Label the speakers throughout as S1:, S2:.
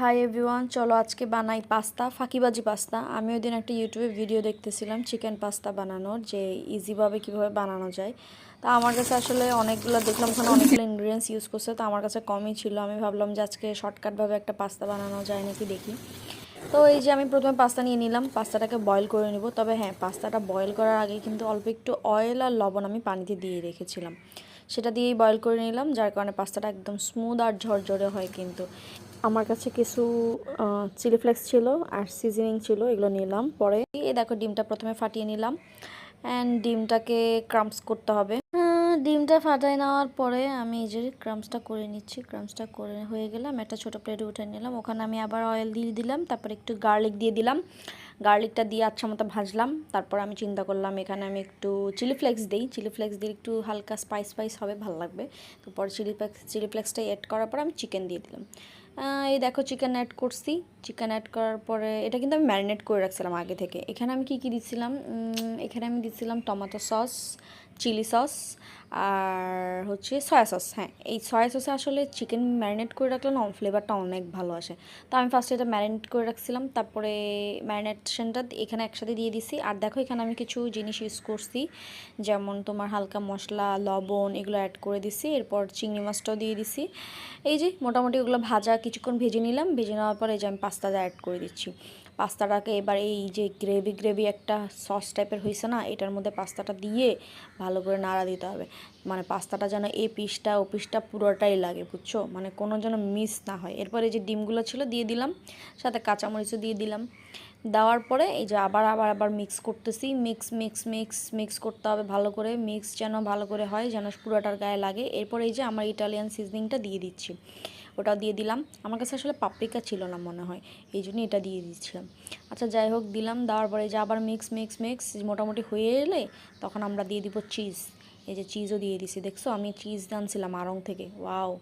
S1: Hi everyone, চলো আজকে বানাই পাস্তা, ফাঁকিবাজি পাস্তা। আমি ওই দিন একটা ইউটিউবে ভিডিও দেখতেছিলাম চিকেন পাস্তা বানানোর, যে ইজিভাবে কিভাবে বানানো যায়। তা আমার কাছে আসলে অনেকগুলো দেখলাম, ওখানে অনেকগুলো ইনগ্রিডিয়েন্টস ইউজ করছে, তো আমার কাছে কমই ছিল। আমি ভাবলাম যে আজকে শর্টকাটভাবে একটা পাস্তা বানানো যায় নাকি দেখি। তো এই যে আমি প্রথমে পাস্তা নিয়ে নিলাম, পাস্তাটাকে বয়েল করে নিব। তবে হ্যাঁ, পাস্তাটা বয়েল করার আগে কিন্তু অল্প একটু অয়েল আর লবণ আমি পানিতে দিয়ে রেখেছিলাম, সেটা দিয়েই বয়েল করে নিলাম, যার কারণে পাস্তাটা একদম স্মুথ আর ঝরঝরে হয়। কিন্তু আমার কাছে কিছু চিলি ফ্লেক্স ছিল আর সিজনিং ছিল, এগুলো নিলাম। পরে এই দেখো, ডিমটা প্রথমে ফাটিয়ে নিলাম, অ্যান্ড ডিমটাকে ক্রাম্পস করতে হবে। ডিমটা ফাটাই নেওয়ার পরে আমি এই যে ক্রাম্পসটা করে নিচ্ছি। ক্রাম্পসটা করে হয়ে গেলে আমি একটা ছোটো প্লেটে উঠে নিলাম। ওখানে আমি আবার অয়েল দিয়ে দিলাম, তারপর একটু গার্লিক দিয়ে দিলাম। গার্লিকটা দিয়ে আচ্ছা মতো ভাজলাম। তারপর আমি চিন্তা করলাম এখানে আমি একটু চিলি ফ্লেক্স দিই। চিলি ফ্লেক্স দিয়ে একটু হালকা স্পাইস স্পাইস হবে, ভালো লাগবে। তারপর চিলি ফ্লেক্সটা অ্যাড করার পর আমি চিকেন দিয়ে দিলাম। এই দেখো, চিকেন অ্যাড করছি। চিকেন অ্যাড করার পরে এটা কিন্তু আমি ম্যারিনেট করে রাখছিলাম আগে থেকে। এখানে আমি কী দিচ্ছিলাম, এখানে আমি দিচ্ছিলাম টমেটো সস, চিলি সস আর হচ্ছে সয়া সস। হ্যাঁ, এই সয়া সসে আসলে চিকেন ম্যারিনেট করে রাখলে না ফ্লেভারটা অনেক ভালো আসে। তো আমি ফার্স্টে এটা ম্যারিনেট করে রাখছিলাম, তারপরে ম্যারিনেশনটা এখানে একসাথে দিয়ে দিছি। আর দেখো, এখানে আমি কিছু জিনিস ইউজ করছি, যেমন তোমার হালকা মশলা, লবণ, এগুলো অ্যাড করে দিছি। এরপর চিংড়ি মাছটাও দিয়ে দিছি। এই যে মোটামুটি ওগুলো ভাজা কিছুক্ষণ ভেজে নিলাম। ভেজে নেওয়ার পরে এই যে আমি পাস্তাটা অ্যাড করে দিচ্ছি। পাস্তাটাকে এবার এই যে গ্রেভি গ্রেভি একটা সস টাইপের হয়েছে না, এটার মধ্যে পাস্তাটা দিয়ে ভালো করে নাড়া দিতে হবে। মানে পাস্তাটা যেন এই পিসটা ও পিসটা পুরোটাই লাগে, বুঝছো, মানে কোনো যেন মিস না হয়। এরপরে এই যে ডিমগুলো ছিল দিয়ে দিলাম, সাথে কাঁচামরিচও দিয়ে দিলাম। দেওয়ার পরে এই যে আবার আবার আবার মিক্স করতেছি। মিক্স মিক্স মিক্স মিক্স করতে হবে ভালো করে। মিক্স যেন ভালো করে হয়, যেন পুরোটার গায়ে লাগে। এরপর এই যে আমার ইটালিয়ান সিজনিংটা দিয়ে দিচ্ছি, ওটাও দিয়ে দিলাম। আমার কাছে আসলে পাপরিকা ছিল না মনে হয়, এই জন্য এটা দিয়ে দিচ্ছিলাম। আচ্ছা, যাই হোক, দিলাম। দেওয়ার পরে যে আবার মিক্স মিক্স মিক্স মোটামুটি হয়ে এলে তখন আমরা দিয়ে দিব চিজ। এই যে চিজও দিয়ে দিছি, দেখছো আমি চিজ আনছিলাম আড়ং থেকে, ওয়াও।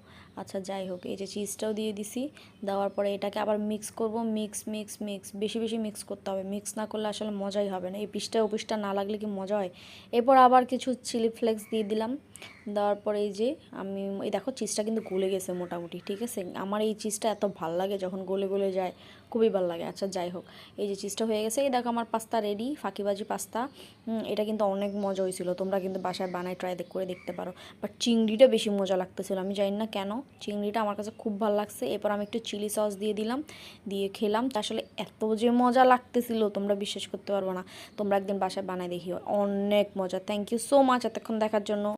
S1: আচ্ছা, যাই হোক, এই যে চিজটাও দিয়ে দিছি। দেওয়ার পরে এটাকে আবার মিক্স করব। মিক্স মিক্স মিক্স বেশি বেশি মিক্স করতে হবে, মিক্স না করলে আসলে মজাই হবে না। এই পিসটা ও পিসটা না লাগলে কি মজা হয়। এরপর আবার কিছু চিলি ফ্লেক্স দিয়ে দিলাম। দেওয়ার পরে এই যে আমি এই দেখো, চিজটা কিন্তু গলে গেছে মোটামুটি, ঠিক আছে। আমার এই চিজটা এত ভাল লাগে যখন গলে গলে যায়, খুবই ভালো লাগে। আচ্ছা, যাই হোক, এই যে চিজটা হয়ে গেছে। এই দেখো আমার পাস্তা রেডি, ফাঁকিবাজি পাস্তা। এটা কিন্তু অনেক মজা হয়েছিল, তোমরা কিন্তু বাসায় বানায় ট্রাই করে দেখতে পারো। বাট চিংড়িটা বেশি মজা লাগতেছিল, আমি জানি না কেন, চিংড়িটা আমার কাছে খুব ভালো লাগছে। এরপর আমি একটু চিলি সস দিয়ে দিলাম, দিয়ে খেলাম। তা আসলে এত যে মজা লাগতেছিল তোমরা বিশ্বাস করতে পারবো না। তোমরা একদিন বাসায় বানায় দেখিও, অনেক মজা। থ্যাংক ইউ সো মাচ এতক্ষণ দেখার জন্য।